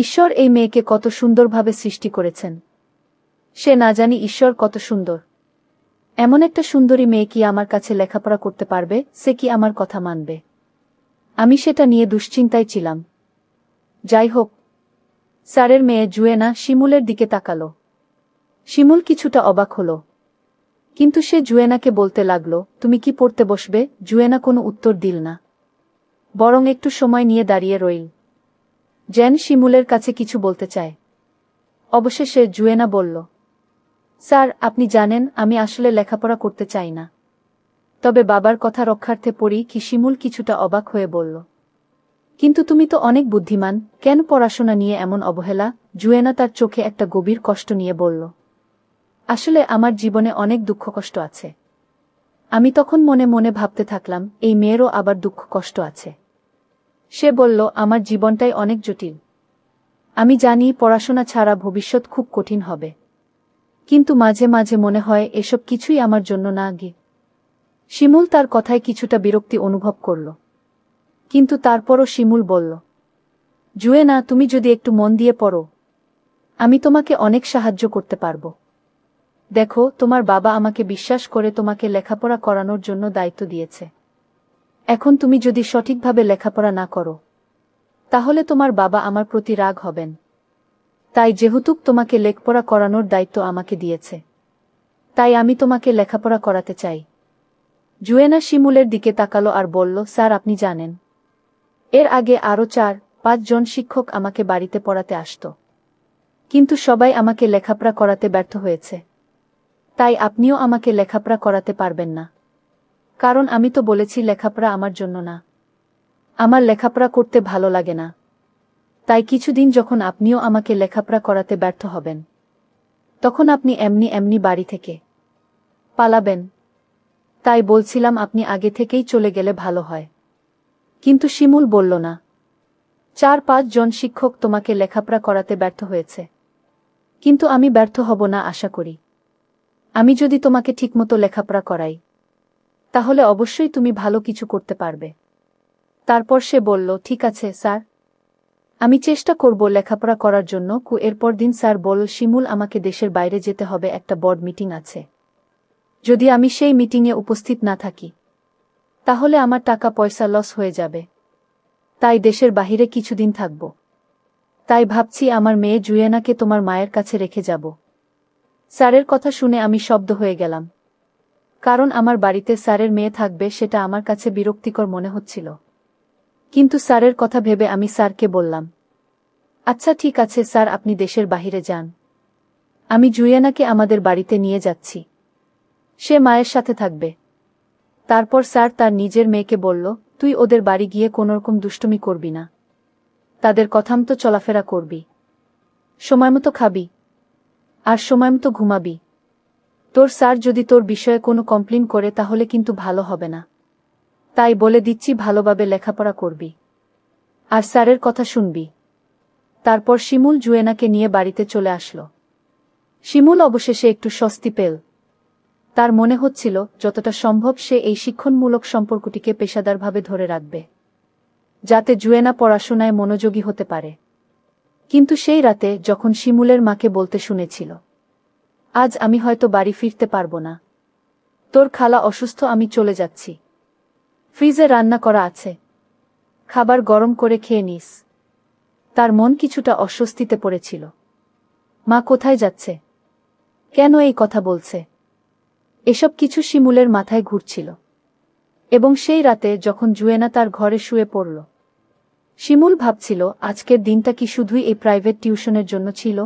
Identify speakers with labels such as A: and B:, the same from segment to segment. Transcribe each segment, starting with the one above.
A: ঈশ্বর এই মেয়েকে কত সুন্দরভাবে সৃষ্টি করেছেন। সে না জানি ঈশ্বর কত সুন্দর। এমন একটা সুন্দরী মেয়ে কি আমার কাছে লেখাপড়া করতে পারবে? সে কি আমার কথা মানবে? আমি সেটা নিয়ে দুশ্চিন্তায় ছিলাম। যাই হোক, স্যারের মেয়ে জুয়েনা শিমুলের দিকে তাকালো। শিমুল কিছুটা অবাক হল, কিন্তু সে জুয়েনাকে বলতে লাগল, তুমি কি পড়তে বসবে? জুয়েনা কোনো উত্তর দিল না, বরং একটু সময় নিয়ে দাঁড়িয়ে রইল, যেন শিমুলের কাছে কিছু বলতে চায়। অবশেষে জুয়েনা বলল, স্যার, আপনি জানেন আমি আসলে লেখাপড়া করতে চাই না, তবে বাবার কথা রক্ষার্থে পড়ি কি। শিমুল কিছুটা অবাক হয়ে বলল, কিন্তু তুমি তো অনেক বুদ্ধিমান, কেন পড়াশোনা নিয়ে এমন অবহেলা? জুয়েনা তার চোখে একটা গভীর কষ্ট নিয়ে বলল, আসলে আমার জীবনে অনেক দুঃখ কষ্ট আছে। আমি তখন মনে মনে ভাবতে থাকলাম, এই মেয়েরও আবার দুঃখ কষ্ট আছে। সে বলল, আমার জীবনটাই অনেক জটিল। আমি জানি পড়াশোনা ছাড়া ভবিষ্যৎ খুব কঠিন হবে, কিন্তু মাঝে মাঝে মনে হয় এসব কিছুই আমার জন্য না গে। শিমুল তার কথায় কিছুটা বিরক্তি অনুভব করল, কিন্তু তারপরও শিমুল বলল, জুয়েনা, তুমি যদি একটু মন দিয়ে পড়ো, আমি তোমাকে অনেক সাহায্য করতে পারব। দেখো, তোমার বাবা আমাকে বিশ্বাস করে তোমাকে লেখাপড়া করানোর জন্য দায়িত্ব দিয়েছে। এখন তুমি যদি সঠিকভাবে লেখাপড়া না করো, তাহলে তোমার বাবা আমার প্রতি রাগ হবেন। তাই যেহেতু তোমাকে লেখাপড়া করানোর দায়িত্ব আমাকে দিয়েছে, তাই আমি তোমাকে লেখাপড়া করাতে চাই। জুয়েনা শিমুলের দিকে তাকালো আর বলল, স্যার, আপনি জানেন, এর আগে আরও 4-5 জন শিক্ষক আমাকে বাড়িতে পড়াতে আসত, কিন্তু সবাই আমাকে লেখাপড়া করাতে ব্যর্থ হয়েছে। তাই আপনিও আমাকে লেখাপড়া করাতে পারবেন না, কারণ আমি তো বলেছি লেখাপড়া আমার জন্য না। আমার লেখাপড়া করতে ভালো লাগে না। তাই কিছুদিন যখন আপনিও আমাকে লেখাপড়া করাতে ব্যর্থ হবেন, তখন আপনি এমনি এমনি বাড়ি থেকে পালাবেন। তাই বলছিলাম আপনি আগে থেকেই চলে গেলে ভালো হয়। কিন্তু শিমুল বলল, না, 4-5 জন শিক্ষক তোমাকে লেখাপড়া করাতে ব্যর্থ হয়েছে, কিন্তু আমি ব্যর্থ হব না আশা করি। আমি যদি তোমাকে ঠিকমতো লেখাপড়া করাই, তাহলে অবশ্যই তুমি ভালো কিছু করতে পারবে। তারপর সে বলল, ঠিক আছে স্যার, আমি চেষ্টা করব লেখাপড়া করার জন্য। এরপর দিন স্যার বলল, শিমুল, আমাকে দেশের বাইরে যেতে হবে, একটা বোর্ড মিটিং আছে। যদি আমি সেই মিটিংয়ে উপস্থিত না থাকি, তাহলে আমার টাকা পয়সা লস হয়ে যাবে। তাই দেশের বাহিরে কিছুদিন থাকব। তাই ভাবছি আমার মেয়ে জুয়েনাকে তোমার মায়ের কাছে রেখে যাব। স্যারের কথা শুনে আমি স্তব্ধ হয়ে গেলাম, কারণ আমার বাড়িতে স্যারের মেয়ে থাকবে সেটা আমার কাছে বিরক্তিকর মনে হচ্ছিল। কিন্তু স্যারের কথা ভেবে আমি স্যারকে বললাম, আচ্ছা ঠিক আছে স্যার, আপনি দেশের বাহিরে যান, আমি জুয়েনাকে আমাদের বাড়িতে নিয়ে যাচ্ছি, সে মায়ের সাথে থাকবে। তারপর স্যার তার নিজের মেয়েকে বলল, তুই ওদের বাড়ি গিয়ে কোনোরকম দুষ্টুমি করবি না, তাদের কথামতো চলাফেরা করবি, সময়মতো খাবি, আর সময়মতো ঘুমাবি। তোর স্যার যদি তোর বিষয়ে কোনো কমপ্লেন করে তাহলে কিন্তু ভালো হবে না। তাই বলে দিচ্ছি, ভালোভাবে লেখাপড়া করবি, আর স্যারের কথা শুনবি। তারপর শিমুল জুয়েনাকে নিয়ে বাড়িতে চলে আসলো। শিমুল অবশেষে একটু স্বস্তি পেল। তার মনে হচ্ছিল যতটা সম্ভব সে এই শিক্ষণমূলক সম্পর্কটিকে পেশাদারভাবে ধরে রাখবে, যাতে জুয়েনা পড়াশোনায় মনোযোগী হতে পারে। কিন্তু সেই রাতে যখন শিমুলের মাকে বলতে শুনেছিল, আজ আমি হয়তো বাড়ি ফিরতে পারবো না, তোর খালা অসুস্থ, আমি চলে যাচ্ছি, ফ্রিজে রান্না করা আছে, খাবার গরম করে খেয়ে নিস, তার মন কিছুটা অস্বস্তিতে পড়েছিল। মা কোথায় যাচ্ছে? কেন এই কথা বলছে? এসব কিছু শিমুলের মাথায় ঘুরছিল। এবং সেই রাতে যখন জুয়েনা তার ঘরে শুয়ে পড়ল, শিমুল ভাবছিল, আজকের দিনটা কি শুধুই এই প্রাইভেট টিউশনের জন্য ছিল,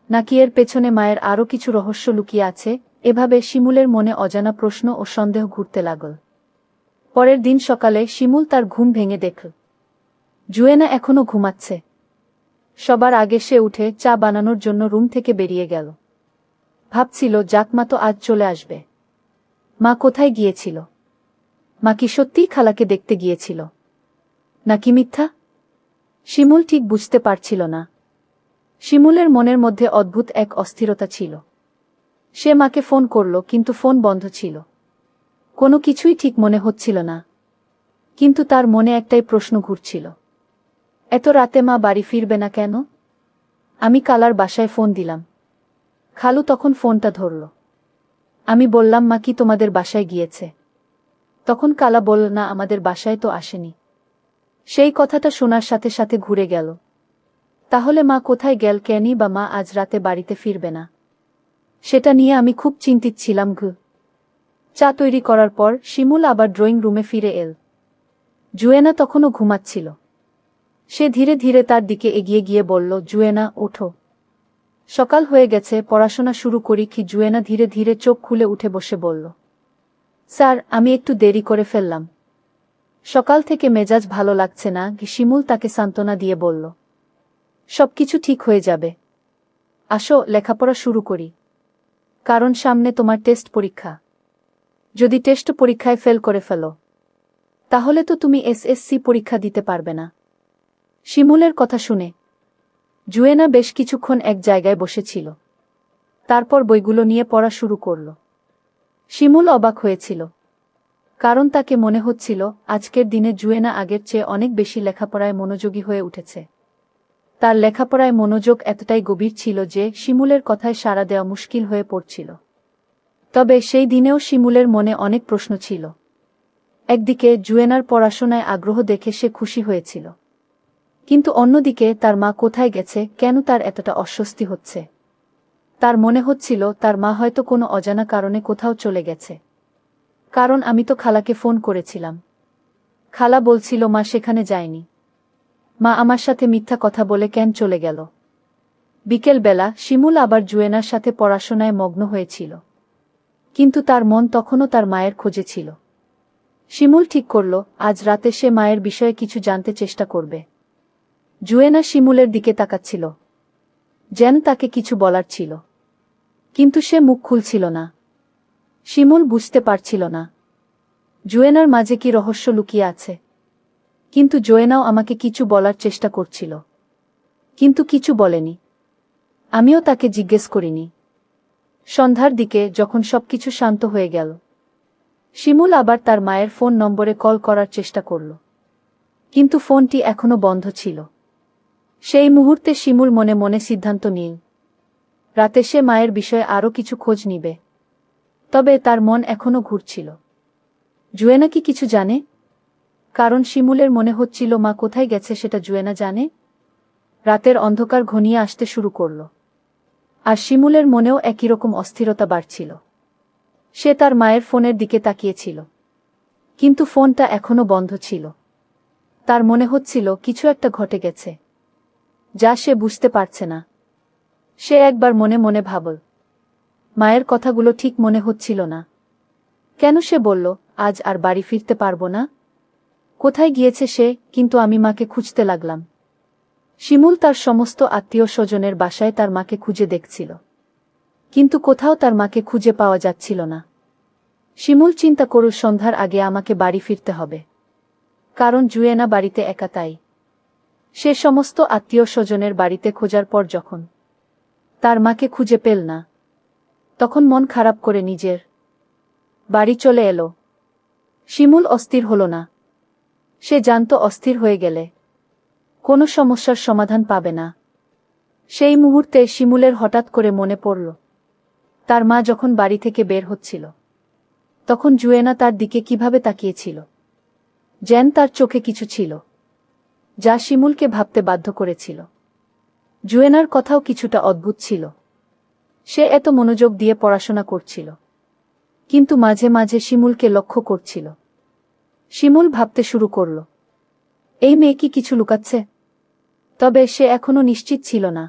A: নাকি এর পেছনে মায়ের আরও কিছু রহস্য লুকিয়ে আছে। এভাবে শিমুলের মনে অজানা প্রশ্ন ও সন্দেহ ঘুরতে লাগল। পরের দিন সকালে শিমুল তার ঘুম ভেঙে দেখল জুয়েনা এখনো ঘুমাচ্ছে। সবার আগে সে উঠে চা বানানোর জন্য রুম থেকে বেরিয়ে গেল। ভাবছিল, যাক, মা তো আজ চলে আসবে। মা কোথায় গিয়েছিল? মা কি সত্যিই খালাকে দেখতে গিয়েছিল, নাকি মিথ্যা? শিমুল ঠিক বুঝতে পারছিল না। শিমুলের মনের মধ্যে অদ্ভুত এক অস্থিরতা ছিল। সে মাকে ফোন করল, কিন্তু ফোন বন্ধ ছিল। কোনো কিছুই ঠিক মনে হচ্ছিল না। কিন্তু তার মনে একটাই প্রশ্ন ঘুরছিল, এত রাতে মা বাড়ি ফিরবে না কেন? আমি কালার বাসায় ফোন দিলাম। খালু তখন ফোনটা ধরল। আমি বললাম, মা কি তোমাদের বাসায় গিয়েছে? তখন কালা বলল, না, আমাদের বাসায় তো আসেনি। সেই কথাটা শোনার সাথে সাথে ঘুরে গেল। তাহলে মা কোথায় গেল? কেনই বা মা আজ রাতে বাড়িতে ফিরবে না? সেটা নিয়ে আমি খুব চিন্তিত ছিলাম। চা তৈরি করার পর শিমুল আবার ড্রয়িং রুমে ফিরে এল। জুয়েনা তখনও ঘুমাচ্ছিল। সে ধীরে ধীরে তার দিকে এগিয়ে গিয়ে বলল, জুয়েনা, ওঠো। সকাল হয়ে গেছে, পড়াশোনা শুরু করি কি? জুয়েনা ধীরে ধীরে চোখ খুলে উঠে বসে বলল, স্যার, আমি একটু দেরি করে ফেললাম। সকাল থেকে মেজাজ ভালো লাগছে না। শিমুল তাকে সান্ত্বনা দিয়ে বলল, সবকিছু ঠিক হয়ে যাবে। আসো, লেখাপড়া শুরু করি। কারণ সামনে তোমার টেস্ট পরীক্ষা। যদি টেস্ট পরীক্ষায় ফেল করে ফেলো, তাহলে তো তুমি এসএসসি পরীক্ষা দিতে পারবে না। শিমুলের কথা শুনে জুয়েনা বেশ কিছুক্ষণ এক জায়গায় বসেছিল। তারপর বইগুলো নিয়ে পড়া শুরু করল। শিমুল অবাক হয়েছিল, কারণ তাকে মনে হচ্ছিল আজকের দিনে জুয়েনা আগের চেয়ে অনেক বেশি লেখাপড়ায় মনোযোগী হয়ে উঠেছে। তার লেখাপড়ায় মনোযোগ এতটাই গভীর ছিল যে শিমুলের কথায় সাড়া দেওয়া মুশকিল হয়ে পড়ছিল। তবে সেই দিনেও শিমুলের মনে অনেক প্রশ্ন ছিল। একদিকে জুয়েনার পড়াশোনায় আগ্রহ দেখে সে খুশি হয়েছিল, কিন্তু অন্যদিকে তার মা কোথায় গেছে, কেন তার এতটা অস্বস্তি হচ্ছে? তার মনে হচ্ছিল তার মা হয়তো কোনো অজানা কারণে কোথাও চলে গেছে। কারণ আমি তো খালাকে ফোন করেছিলাম। খালা বলছিল মা সেখানে যায়নি। মা আমার সাথে মিথ্যা কথা বলে কেন চলে গেল? বিকেলবেলা শিমুল আবার জুয়েনার সাথে পড়াশোনায় মগ্ন হয়েছিল, কিন্তু তার মন তখনও তার মায়ের খোঁজে ছিল। শিমুল ঠিক করল আজ রাতে সে মায়ের বিষয়ে কিছু জানতে চেষ্টা করবে। জুয়েনা শিমুলের দিকে তাকাচ্ছিল, যেন তাকে কিছু বলার ছিল, কিন্তু সে মুখ খুলছিল না। শিমুল বুঝতে পারছিল না জুয়েনার মাঝে কি রহস্য লুকিয়ে আছে। কিন্তু জুয়েনাও আমাকে কিছু বলার চেষ্টা করছিল, কিন্তু কিছু বলেনি। আমিও তাকে জিজ্ঞেস করিনি। সন্ধ্যার দিকে যখন সবকিছু শান্ত হয়ে গেল, শিমুল আবার তার মায়ের ফোন নম্বরে কল করার চেষ্টা করল, কিন্তু ফোনটি এখনো বন্ধ ছিল। সেই মুহূর্তে শিমুল মনে মনে সিদ্ধান্ত নিল, রাতে সে মায়ের বিষয়ে আরও কিছু খোঁজ নিবে। তবে তার মন এখনো ঘুরছিল, জুয়েনা কি কিছু জানে? কারণ শিমুলের মনে হচ্ছিল মা কোথায় গেছে সেটা জুয়েনা জানে। রাতের অন্ধকার ঘনিয়ে আসতে শুরু করল, আর শিমুলের মনেও একই রকম অস্থিরতা বাড়ছিল। সে তার মায়ের ফোনের দিকে তাকিয়েছিল, কিন্তু ফোনটা এখনো বন্ধ ছিল। তার মনে হচ্ছিল কিছু একটা ঘটে গেছে, যা সে বুঝতে পারছে না। সে একবার মনে মনে ভাবল, মায়ের কথাগুলো ঠিক মনে হচ্ছিল না। কেন সে বলল আজ আর বাড়ি ফিরতে পারবো না? কোথায় গিয়েছে সে? কিন্তু আমি মাকে খুঁজতে লাগলাম। শিমুল তার সমস্ত আত্মীয় স্বজনের বাসায় তার মাকে খুঁজে দেখছিল, কিন্তু কোথাও তার মাকে খুঁজে পাওয়া যাচ্ছিল না। শিমুল চিন্তা করল সন্ধ্যার আগে আমাকে বাড়ি ফিরতে হবে, কারণ জুয়েনা বাড়িতে একা। তাই সে সমস্ত আত্মীয় স্বজনের বাড়িতে খোঁজার পর যখন তার মাকে খুঁজে পেল না, তখন মন খারাপ করে নিজের বাড়ি চলে এলো। শিমুল অস্থির হল না। সে জানত অস্থির হয়ে গেলে কোনো সমস্যার সমাধান পাবে না। সেই মুহূর্তে শিমুলের হঠাৎ করে মনে পড়ল, তার মা যখন বাড়ি থেকে বের হচ্ছিল, তখন জুয়েনা তার দিকে কিভাবে তাকিয়েছিল, যেন তার চোখে কিছু ছিল যা শিমুলকে ভাবতে বাধ্য করেছিল। জুয়েনার কথাও কিছুটা অদ্ভুত ছিল। সে এত মনোযোগ দিয়ে পড়াশোনা করছিল, কিন্তু মাঝে মাঝে শিমুলকে লক্ষ্য করছিল। শিমুল ভাবতে শুরু করল, এই মেয়ে কি কিছু লুকাচ্ছে? তবে সে এখনো নিশ্চিত ছিল না।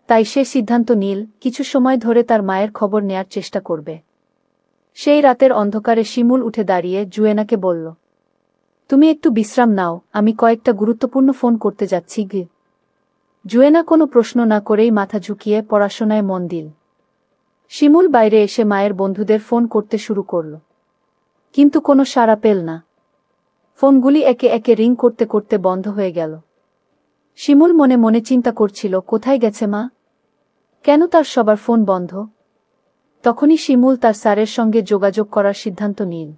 A: তাই সে সিদ্ধান্ত নিল কিছু সময় ধরে তার মায়ের খবর নেয়ার চেষ্টা করবে। সেই রাতের অন্ধকারে শিমুল উঠে দাঁড়িয়ে জুয়েনাকে বলল, তুমি একটু বিশ্রাম নাও, আমি কয়েকটা গুরুত্বপূর্ণ ফোন করতে যাচ্ছি। জুয়েনা কোনো প্রশ্ন না করেই মাথা ঝুঁকিয়ে পড়াশোনায় মন দিল। শিমুল বাইরে এসে মায়ের বন্ধুদের ফোন করতে শুরু করল, কিন্তু কোনো সাড়া পেল না। ফোনগুলি একে একে রিং করতে করতে বন্ধ হয়ে গেল। শিমুল মনে মনে চিন্তা করছিল কোথায় গেছে মা, কেন তার সবার ফোন বন্ধ। তখনই শিমুল তার স্যারের সঙ্গে যোগাযোগ করার সিদ্ধান্ত নিল।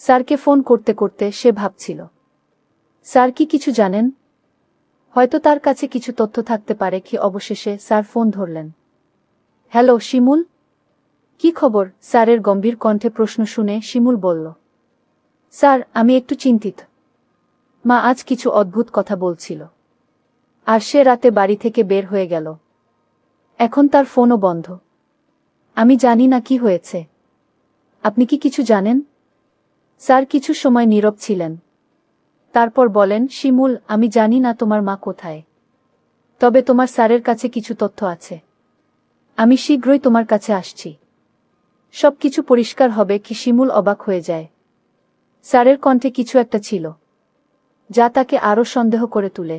A: স্যারকে ফোন করতে করতে সে ভাবছিল, স্যার কি কিছু জানেন? হয়তো তার কাছে কিছু তথ্য থাকতে পারে। কি অবশেষে স্যার ফোন ধরলেন। হ্যালো শিমুল, কি খবর? স্যারের গম্ভীর কণ্ঠে প্রশ্ন শুনে শিমুল বলল, স্যার আমি একটু চিন্তিত। মা আজ কিছু অদ্ভুত কথা বলছিল, আর সে রাতে বাড়ি থেকে বের হয়ে গেল। এখন তার ফোনও বন্ধ। আমি জানি না কি হয়েছে। আপনি কি কিছু জানেন? স্যার কিছু সময় নীরব ছিলেন, তারপর বলেন, শিমুল আমি জানি না তোমার মা কোথায়, তবে তোমার স্যারের কাছে কিছু তথ্য আছে। আমি শীঘ্রই তোমার কাছে আসছি, সবকিছু পরিষ্কার হবে। কি? শিমুল অবাক হয়ে যায়। স্যারের কণ্ঠে কিছু একটা ছিল যা তাকে আরও সন্দেহ করে তুলে।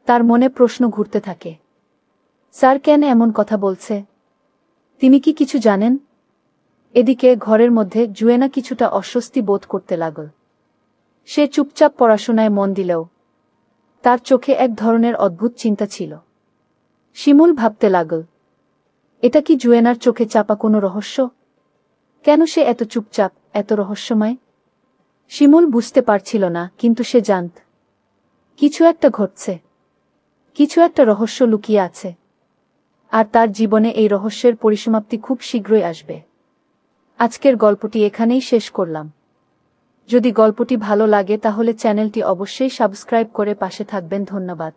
A: তার মনে প্রশ্ন ঘুরতে থাকে, স্যার কেন এমন কথা বলছে? তিনি কি কিছু জানেন? এদিকে ঘরের মধ্যে জুয়েনা কিছুটা অস্বস্তি বোধ করতে লাগল। সে চুপচাপ পড়াশোনায় মন দিলেও তার চোখে এক ধরনের অদ্ভুত চিন্তা ছিল। শিমুল ভাবতে লাগল, এটা কি জুয়েনার চোখে চাপা কোনো রহস্য? কেন সে এত চুপচাপ, এত রহস্যময়? শিমুল বুঝতে পারছিল না, কিন্তু সে জানত কিছু একটা ঘটছে, কিছু একটা রহস্য লুকিয়ে আছে, আর তার জীবনে এই রহস্যের পরিসমাপ্তি খুব শীঘ্রই আসবে। আজকের গল্পটি এখানেই শেষ করলাম। যদি গল্পটি ভালো লাগে তাহলে চ্যানেলটি অবশ্যই সাবস্ক্রাইব করে পাশে থাকবেন। ধন্যবাদ।